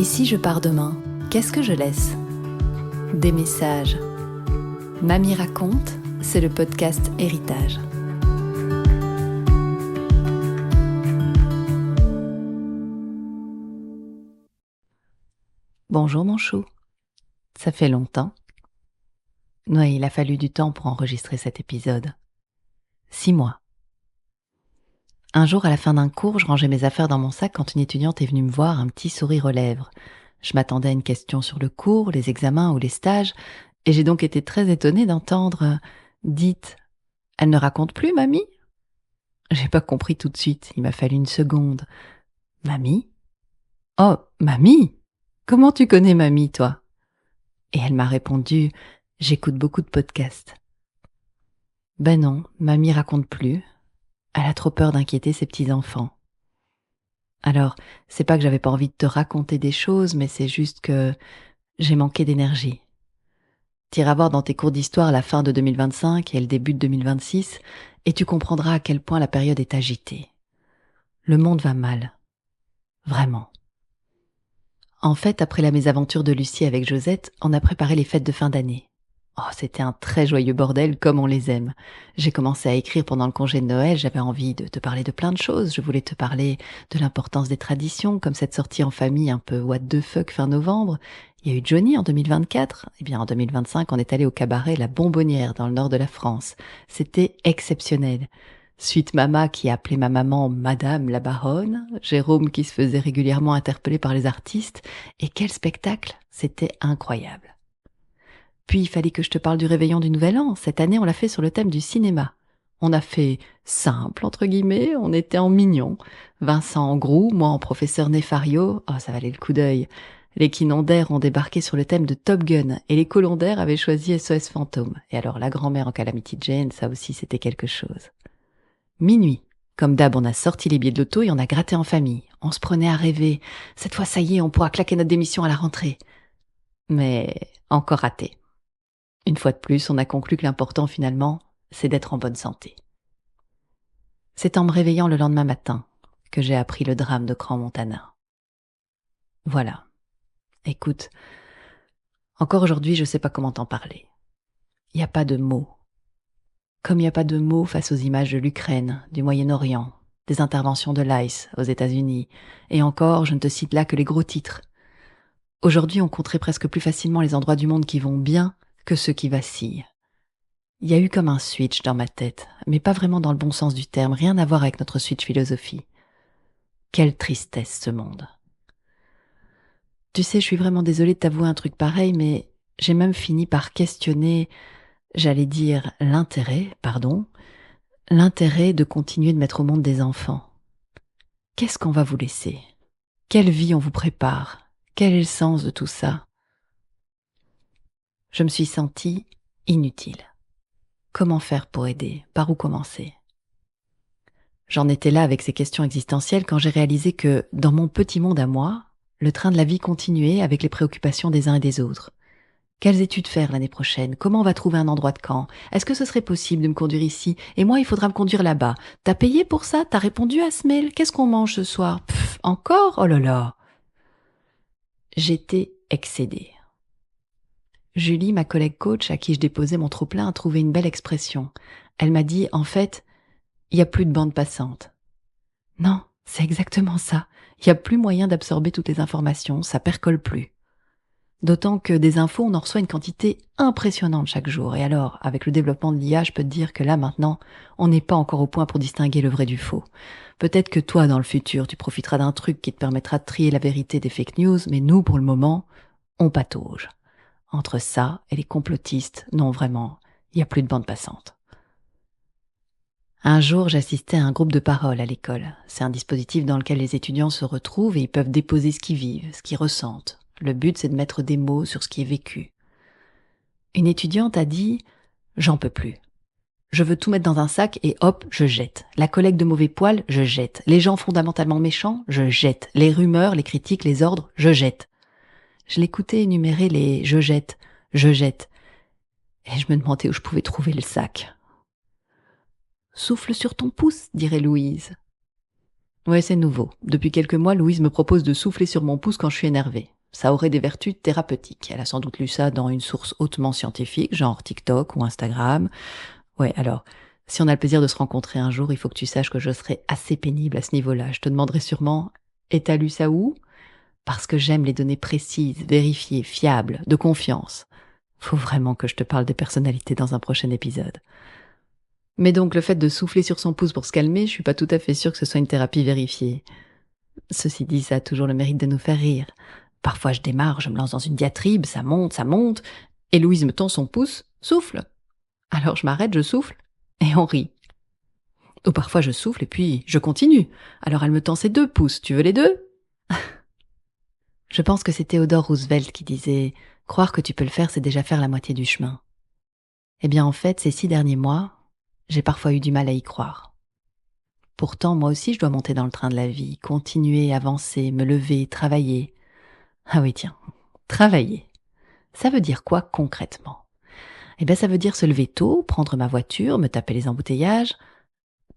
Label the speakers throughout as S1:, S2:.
S1: Et si je pars demain, qu'est-ce que je laisse ? Des messages. Mamie raconte, c'est le podcast Héritage.
S2: Bonjour mon chou, ça fait longtemps. Ouais, il a fallu du temps pour enregistrer cet épisode. 6 mois. Un jour, à la fin d'un cours, je rangeais mes affaires dans mon sac quand une étudiante est venue me voir, un petit sourire aux lèvres. Je m'attendais à une question sur le cours, les examens ou les stages, et j'ai donc été très étonnée d'entendre « Dites, elle ne raconte plus, mamie ?» J'ai pas compris tout de suite, il m'a fallu une seconde. « Mamie ? Oh, mamie ? Comment tu connais mamie, toi ?» Et elle m'a répondu « J'écoute beaucoup de podcasts. » Ben non, mamie raconte plus. Elle a trop peur d'inquiéter ses petits-enfants. Alors, c'est pas que j'avais pas envie de te raconter des choses, mais c'est juste que j'ai manqué d'énergie. T'iras voir dans tes cours d'histoire la fin de 2025 et le début de 2026, et tu comprendras à quel point la période est agitée. Le monde va mal. Vraiment. En fait, après la mésaventure de Lucie avec Josette, on a préparé les fêtes de fin d'année. Oh, c'était un très joyeux bordel comme on les aime. J'ai commencé à écrire pendant le congé de Noël, j'avais envie de te parler de plein de choses. Je voulais te parler de l'importance des traditions, comme cette sortie en famille un peu what the fuck fin novembre. Il y a eu Johnny en 2024. Eh bien, en 2025, on est allé au cabaret La Bonbonnière dans le nord de la France. C'était exceptionnel. Suite Mama qui appelait ma maman Madame la Baronne, Jérôme qui se faisait régulièrement interpeller par les artistes, et quel spectacle, c'était incroyable. Puis il fallait que je te parle du réveillon du Nouvel An. Cette année, on l'a fait sur le thème du cinéma. On a fait simple, entre guillemets, on était en mignon. Vincent en Grou, moi en professeur Nefario, oh ça valait le coup d'œil. Les Quinondaires ont débarqué sur le thème de Top Gun et les Colondaires avaient choisi SOS Fantôme. Et alors la grand-mère en Calamity Jane, ça aussi c'était quelque chose. Minuit. Comme d'hab, on a sorti les billets de l'auto et on a gratté en famille. On se prenait à rêver. Cette fois, ça y est, on pourra claquer notre démission à la rentrée. Mais encore raté. Une fois de plus, on a conclu que l'important finalement, c'est d'être en bonne santé. C'est en me réveillant le lendemain matin que j'ai appris le drame de Crans-Montana. Voilà. Écoute, encore aujourd'hui, je sais pas comment t'en parler. Il n'y a pas de mots. Comme il n'y a pas de mots face aux images de l'Ukraine, du Moyen-Orient, des interventions de l'ICE aux États-Unis, et encore, je ne te cite là que les gros titres. Aujourd'hui, on compterait presque plus facilement les endroits du monde qui vont bien que ceux qui vacillent. Il y a eu comme un switch dans ma tête, mais pas vraiment dans le bon sens du terme, rien à voir avec notre switch philosophie. Quelle tristesse ce monde. Tu sais, je suis vraiment désolée de t'avouer un truc pareil, mais j'ai même fini par questionner, j'allais dire l'intérêt de continuer de mettre au monde des enfants. Qu'est-ce qu'on va vous laisser ? Quelle vie on vous prépare ? Quel est le sens de tout ça ? Je me suis sentie inutile. Comment faire pour aider ? Par où commencer ? J'en étais là avec ces questions existentielles quand j'ai réalisé que, dans mon petit monde à moi, le train de la vie continuait avec les préoccupations des uns et des autres. Quelles études faire l'année prochaine ? Comment on va trouver un endroit de camp ? Est-ce que ce serait possible de me conduire ici ? Et moi, il faudra me conduire là-bas. T'as payé pour ça ? T'as répondu à ce mail ? Qu'est-ce qu'on mange ce soir ? Pff, encore ? Oh là là ! J'étais excédée. Julie, ma collègue coach à qui je déposais mon trop-plein, a trouvé une belle expression. Elle m'a dit, en fait, il n'y a plus de bande passante. Non, c'est exactement ça. Il n'y a plus moyen d'absorber toutes les informations, ça percole plus. D'autant que des infos, on en reçoit une quantité impressionnante chaque jour. Et alors, avec le développement de l'IA, je peux te dire que là, maintenant, on n'est pas encore au point pour distinguer le vrai du faux. Peut-être que toi, dans le futur, tu profiteras d'un truc qui te permettra de trier la vérité des fake news, mais nous, pour le moment, on patauge. Entre ça et les complotistes, non vraiment, il n'y a plus de bande passante. Un jour, j'assistais à un groupe de parole à l'école. C'est un dispositif dans lequel les étudiants se retrouvent et ils peuvent déposer ce qu'ils vivent, ce qu'ils ressentent. Le but, c'est de mettre des mots sur ce qui est vécu. Une étudiante a dit « J'en peux plus. Je veux tout mettre dans un sac et hop, je jette. La collègue de mauvais poil, je jette. Les gens fondamentalement méchants, je jette. Les rumeurs, les critiques, les ordres, je jette. » Je l'écoutais énumérer les « je jette ». Et je me demandais où je pouvais trouver le sac. « Souffle sur ton pouce », dirait Louise. Ouais, c'est nouveau. Depuis quelques mois, Louise me propose de souffler sur mon pouce quand je suis énervée. Ça aurait des vertus thérapeutiques. Elle a sans doute lu ça dans une source hautement scientifique, genre TikTok ou Instagram. Ouais, alors, si on a le plaisir de se rencontrer un jour, il faut que tu saches que je serai assez pénible à ce niveau-là. Je te demanderai sûrement, et t'as lu ça où? Parce que j'aime les données précises, vérifiées, fiables, de confiance. Faut vraiment que je te parle des personnalités dans un prochain épisode. Mais donc, le fait de souffler sur son pouce pour se calmer, je suis pas tout à fait sûre que ce soit une thérapie vérifiée. Ceci dit, ça a toujours le mérite de nous faire rire. Parfois, je démarre, je me lance dans une diatribe, ça monte, et Louise me tend son pouce, souffle. Alors je m'arrête, je souffle, et on rit. Ou parfois je souffle et puis je continue. Alors elle me tend ses 2 pouces, tu veux les 2? Je pense que c'est Theodore Roosevelt qui disait « Croire que tu peux le faire, c'est déjà faire la moitié du chemin ». Eh bien en fait, ces 6 derniers mois, j'ai parfois eu du mal à y croire. Pourtant, moi aussi, je dois monter dans le train de la vie, continuer, avancer, me lever, travailler. Ah oui, tiens, travailler. Ça veut dire quoi concrètement? Eh bien, ça veut dire se lever tôt, prendre ma voiture, me taper les embouteillages.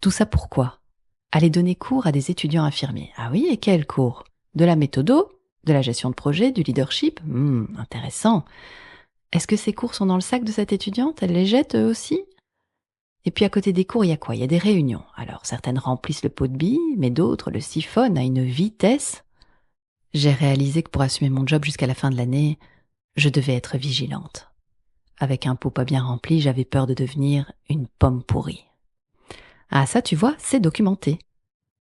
S2: Tout ça pourquoi? Aller donner cours à des étudiants infirmiers. Ah oui, et quels cours? De la méthodo? De la gestion de projet? Du leadership? Intéressant. Est-ce que ces cours sont dans le sac de cette étudiante? Elle les jette eux aussi? Et puis à côté des cours, il y a quoi? Il y a des réunions. Alors certaines remplissent le pot de billes, mais d'autres le siphonnent à une vitesse. J'ai réalisé que pour assumer mon job jusqu'à la fin de l'année, je devais être vigilante. Avec un pot pas bien rempli, j'avais peur de devenir une pomme pourrie. Ah ça, tu vois, c'est documenté.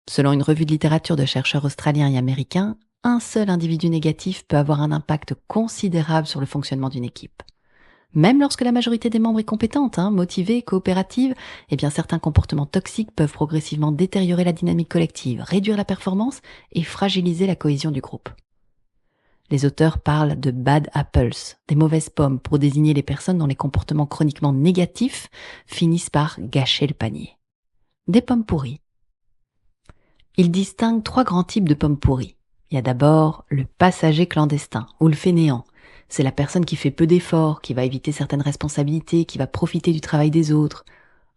S2: Selon une revue de littérature de chercheurs australiens et américains, un seul individu négatif peut avoir un impact considérable sur le fonctionnement d'une équipe. Même lorsque la majorité des membres est compétente, motivée, coopérative, eh bien certains comportements toxiques peuvent progressivement détériorer la dynamique collective, réduire la performance et fragiliser la cohésion du groupe. Les auteurs parlent de bad apples, des mauvaises pommes, pour désigner les personnes dont les comportements chroniquement négatifs finissent par gâcher le panier. Des pommes pourries. Ils distinguent 3 grands types de pommes pourries. Il y a d'abord le passager clandestin, ou le fainéant. C'est la personne qui fait peu d'efforts, qui va éviter certaines responsabilités, qui va profiter du travail des autres.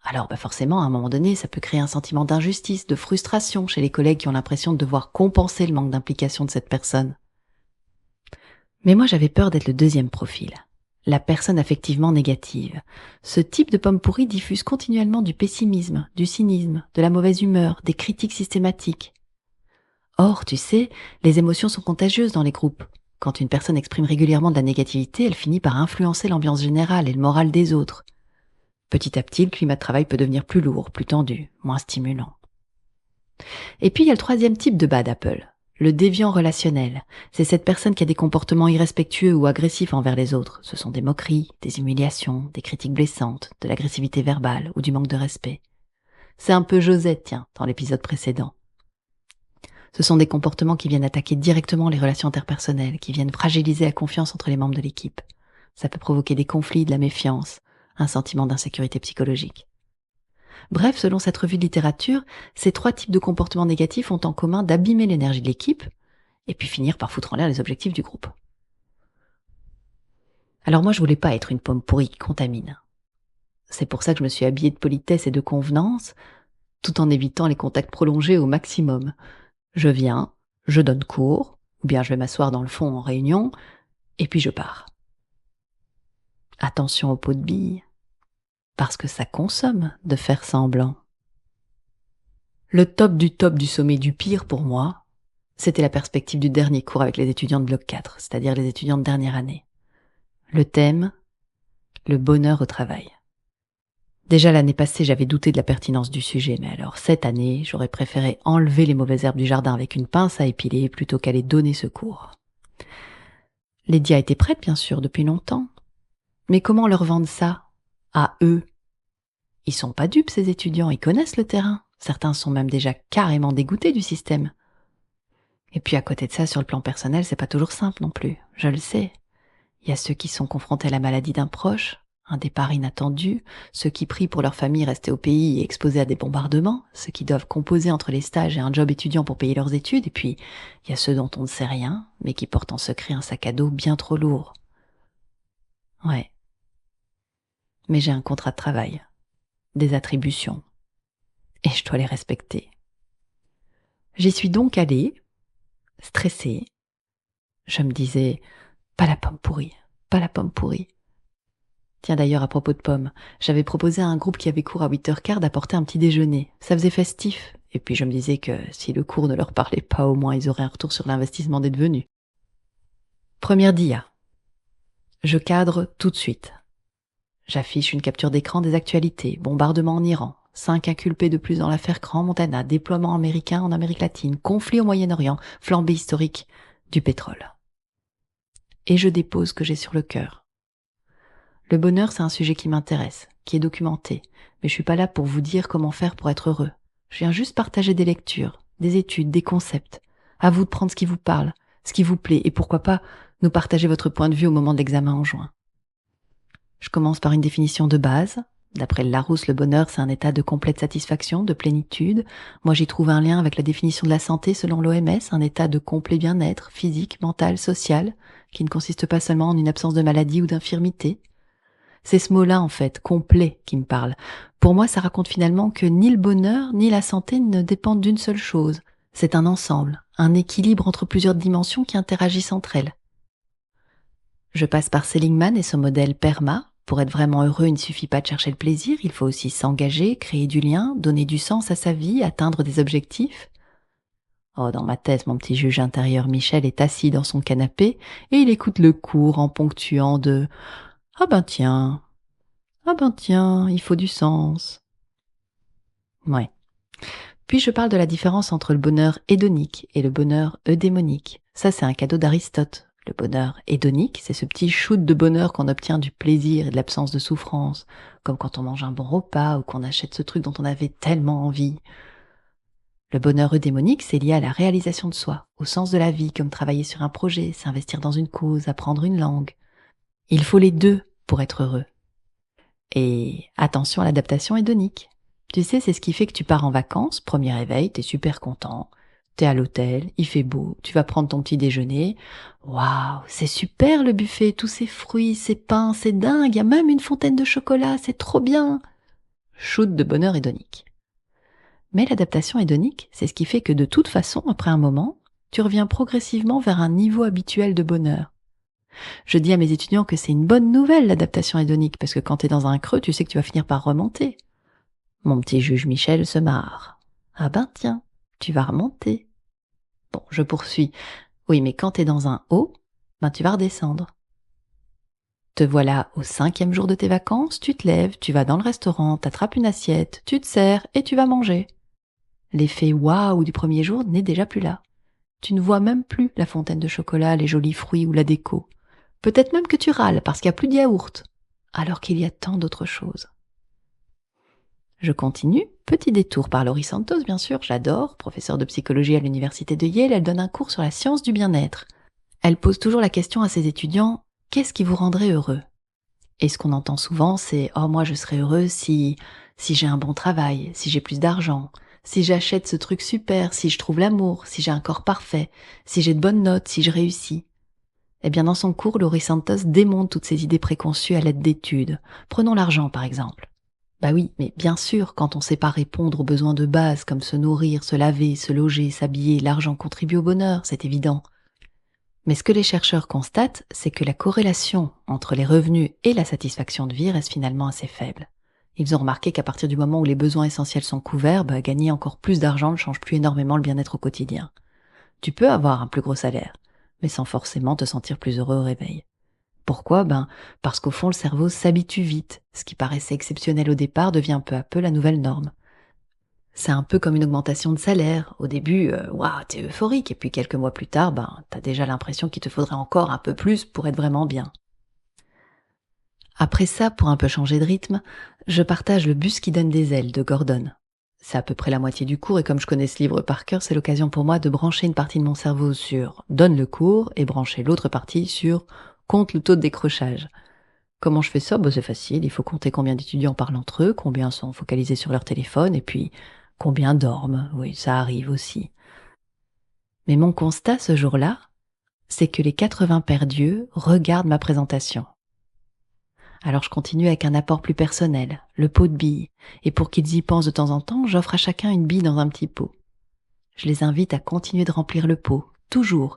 S2: Alors forcément, à un moment donné, ça peut créer un sentiment d'injustice, de frustration chez les collègues qui ont l'impression de devoir compenser le manque d'implication de cette personne. Mais moi, j'avais peur d'être le deuxième profil, la personne affectivement négative. Ce type de pomme pourrie diffuse continuellement du pessimisme, du cynisme, de la mauvaise humeur, des critiques systématiques. Or, tu sais, les émotions sont contagieuses dans les groupes. Quand une personne exprime régulièrement de la négativité, elle finit par influencer l'ambiance générale et le moral des autres. Petit à petit, le climat de travail peut devenir plus lourd, plus tendu, moins stimulant. Et puis, il y a le 3e type de bad apple, le déviant relationnel. C'est cette personne qui a des comportements irrespectueux ou agressifs envers les autres. Ce sont des moqueries, des humiliations, des critiques blessantes, de l'agressivité verbale ou du manque de respect. C'est un peu Josette, tiens, dans l'épisode précédent. Ce sont des comportements qui viennent attaquer directement les relations interpersonnelles, qui viennent fragiliser la confiance entre les membres de l'équipe. Ça peut provoquer des conflits, de la méfiance, un sentiment d'insécurité psychologique. Bref, selon cette revue de littérature, ces 3 types de comportements négatifs ont en commun d'abîmer l'énergie de l'équipe et puis finir par foutre en l'air les objectifs du groupe. Alors moi, je voulais pas être une pomme pourrie qui contamine. C'est pour ça que je me suis habillée de politesse et de convenance, tout en évitant les contacts prolongés au maximum. Je viens, je donne cours, ou bien je vais m'asseoir dans le fond en réunion, et puis je pars. Attention aux pots de billes, parce que ça consomme de faire semblant. Le top du sommet du pire pour moi, c'était la perspective du dernier cours avec les étudiants de bloc 4, c'est-à-dire les étudiants de dernière année. Le thème, le bonheur au travail. Déjà l'année passée, j'avais douté de la pertinence du sujet, mais alors cette année, j'aurais préféré enlever les mauvaises herbes du jardin avec une pince à épiler plutôt qu'aller donner ce cours. Lydia était prête, bien sûr, depuis longtemps. Mais comment leur vendre ça à eux? Ils sont pas dupes, ces étudiants, ils connaissent le terrain. Certains sont même déjà carrément dégoûtés du système. Et puis à côté de ça, sur le plan personnel, c'est pas toujours simple non plus, je le sais. Il y a ceux qui sont confrontés à la maladie d'un proche, un départ inattendu, ceux qui prient pour leur famille restée au pays et exposés à des bombardements, ceux qui doivent composer entre les stages et un job étudiant pour payer leurs études, et puis il y a ceux dont on ne sait rien, mais qui portent en secret un sac à dos bien trop lourd. Ouais. Mais j'ai un contrat de travail, des attributions, et je dois les respecter. J'y suis donc allée, stressée. Je me disais, pas la pomme pourrie, pas la pomme pourrie. Tiens d'ailleurs, à propos de pommes, j'avais proposé à un groupe qui avait cours à 8h15 d'apporter un petit déjeuner. Ça faisait festif. Et puis je me disais que si le cours ne leur parlait pas, au moins ils auraient un retour sur l'investissement d'être venus. Première dia. Je cadre tout de suite. J'affiche une capture d'écran des actualités, bombardement en Iran, 5 inculpés de plus dans l'affaire Crans-Montana, déploiement américain en Amérique latine, conflit au Moyen-Orient, flambée historique du pétrole. Et je dépose ce que j'ai sur le cœur. Le bonheur, c'est un sujet qui m'intéresse, qui est documenté, mais je suis pas là pour vous dire comment faire pour être heureux. Je viens juste partager des lectures, des études, des concepts. À vous de prendre ce qui vous parle, ce qui vous plaît, et pourquoi pas nous partager votre point de vue au moment de l'examen en juin. Je commence par une définition de base. D'après le Larousse, le bonheur, c'est un état de complète satisfaction, de plénitude. Moi, j'y trouve un lien avec la définition de la santé selon l'OMS, un état de complet bien-être, physique, mental, social, qui ne consiste pas seulement en une absence de maladie ou d'infirmité. C'est ce mot-là, en fait, complet, qui me parle. Pour moi, ça raconte finalement que ni le bonheur, ni la santé ne dépendent d'une seule chose. C'est un ensemble, un équilibre entre plusieurs dimensions qui interagissent entre elles. Je passe par Seligman et son modèle PERMA. Pour être vraiment heureux, il ne suffit pas de chercher le plaisir, il faut aussi s'engager, créer du lien, donner du sens à sa vie, atteindre des objectifs. Oh, dans ma tête, mon petit juge intérieur Michel est assis dans son canapé et il écoute le cours en ponctuant de « Ah ben tiens, il faut du sens. » Ouais. Puis je parle de la différence entre le bonheur hédonique et le bonheur eudémonique. Ça, c'est un cadeau d'Aristote. Le bonheur hédonique, c'est ce petit shoot de bonheur qu'on obtient du plaisir et de l'absence de souffrance, comme quand on mange un bon repas ou qu'on achète ce truc dont on avait tellement envie. Le bonheur eudémonique, c'est lié à la réalisation de soi, au sens de la vie, comme travailler sur un projet, s'investir dans une cause, apprendre une langue. Il faut les deux pour être heureux. Et attention à l'adaptation hédonique. Tu sais, c'est ce qui fait que tu pars en vacances, premier réveil, t'es super content, t'es à l'hôtel, il fait beau, tu vas prendre ton petit déjeuner. Waouh, c'est super le buffet, tous ces fruits, ces pains, c'est dingue, il y a même une fontaine de chocolat, c'est trop bien. Shoot de bonheur hédonique. Mais l'adaptation hédonique, c'est ce qui fait que de toute façon, après un moment, tu reviens progressivement vers un niveau habituel de bonheur. Je dis à mes étudiants que c'est une bonne nouvelle l'adaptation hédonique, parce que quand t'es dans un creux, tu sais que tu vas finir par remonter. Mon petit juge Michel se marre. Ah ben tiens, tu vas remonter. Bon, je poursuis. Oui, mais quand t'es dans un haut, ben tu vas redescendre. Te voilà au 5e jour de tes vacances, tu te lèves, tu vas dans le restaurant, t'attrapes une assiette, tu te sers et tu vas manger. L'effet waouh du premier jour n'est déjà plus là. Tu ne vois même plus la fontaine de chocolat, les jolis fruits ou la déco. Peut-être même que tu râles parce qu'il n'y a plus de yaourt, alors qu'il y a tant d'autres choses. Je continue, petit détour par Laurie Santos, bien sûr, j'adore, professeure de psychologie à l'université de Yale, elle donne un cours sur la science du bien-être. Elle pose toujours la question à ses étudiants, qu'est-ce qui vous rendrait heureux? Et ce qu'on entend souvent, c'est « Oh, moi je serais heureux si j'ai un bon travail, si j'ai plus d'argent, si j'achète ce truc super, si je trouve l'amour, si j'ai un corps parfait, si j'ai de bonnes notes, si je réussis. » Eh bien, dans son cours, Laurie Santos démonte toutes ces idées préconçues à l'aide d'études. Prenons l'argent, par exemple. Bah oui, mais bien sûr, quand on sait pas répondre aux besoins de base comme se nourrir, se laver, se loger, s'habiller, l'argent contribue au bonheur, c'est évident. Mais ce que les chercheurs constatent, c'est que la corrélation entre les revenus et la satisfaction de vie reste finalement assez faible. Ils ont remarqué qu'à partir du moment où les besoins essentiels sont couverts, gagner encore plus d'argent ne change plus énormément le bien-être au quotidien. Tu peux avoir un plus gros salaire, mais sans forcément te sentir plus heureux au réveil. Pourquoi? Parce qu'au fond, le cerveau s'habitue vite. Ce qui paraissait exceptionnel au départ devient peu à peu la nouvelle norme. C'est un peu comme une augmentation de salaire. Au début, waouh, t'es euphorique. Et puis quelques mois plus tard, t'as déjà l'impression qu'il te faudrait encore un peu plus pour être vraiment bien. Après ça, pour un peu changer de rythme, je partage Le bus qui donne des ailes de Gordon. C'est à peu près la moitié du cours et comme je connais ce livre par cœur, c'est l'occasion pour moi de brancher une partie de mon cerveau sur « donne le cours » et brancher l'autre partie sur « compte le taux de décrochage ». Comment je fais ça? C'est facile, il faut compter combien d'étudiants parlent entre eux, combien sont focalisés sur leur téléphone et puis combien dorment. Oui, ça arrive aussi. Mais mon constat ce jour-là, c'est que les 80 perdus regardent ma présentation. Alors je continue avec un apport plus personnel, le pot de billes, et pour qu'ils y pensent de temps en temps, j'offre à chacun une bille dans un petit pot. Je les invite à continuer de remplir le pot, toujours.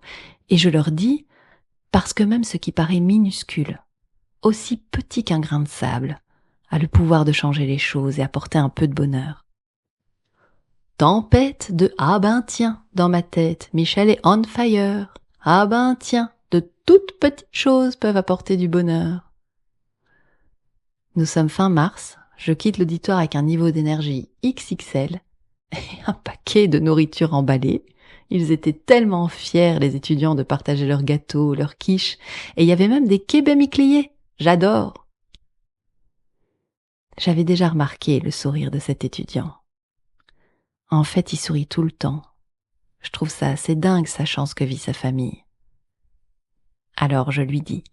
S2: Et je leur dis, parce que même ce qui paraît minuscule, aussi petit qu'un grain de sable, a le pouvoir de changer les choses et apporter un peu de bonheur. Tempête de ah ben tiens dans ma tête, Michel est on fire. Ah ben tiens, de toutes petites choses peuvent apporter du bonheur. Nous sommes fin mars, je quitte l'auditoire avec un niveau d'énergie XXL et un paquet de nourriture emballée. Ils étaient tellement fiers, les étudiants, de partager leurs gâteaux, leurs quiches, et il y avait même des kebabs. J'adore. J'avais déjà remarqué le sourire de cet étudiant. En fait, il sourit tout le temps. Je trouve ça assez dingue, sa chance que vit sa famille. Alors je lui dis,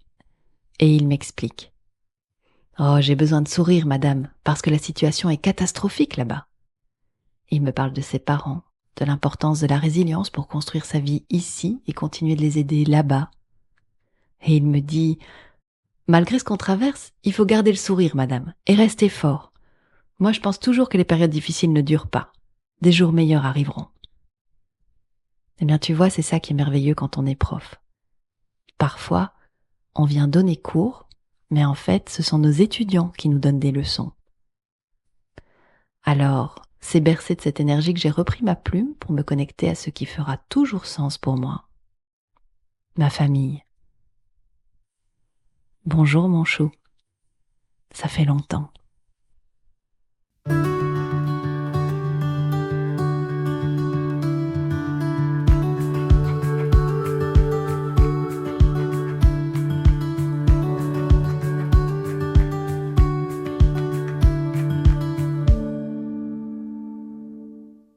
S2: et il m'explique. Oh, j'ai besoin de sourire, madame, parce que la situation est catastrophique là-bas. Il me parle de ses parents, de l'importance de la résilience pour construire sa vie ici et continuer de les aider là-bas. Et il me dit, malgré ce qu'on traverse, il faut garder le sourire, madame, et rester fort. Moi, je pense toujours que les périodes difficiles ne durent pas. Des jours meilleurs arriveront. Eh bien, tu vois, c'est ça qui est merveilleux quand on est prof. Parfois, on vient donner cours, mais en fait, ce sont nos étudiants qui nous donnent des leçons. Alors, c'est bercé de cette énergie que j'ai repris ma plume pour me connecter à ce qui fera toujours sens pour moi. Ma famille. Bonjour mon chou. Ça fait longtemps.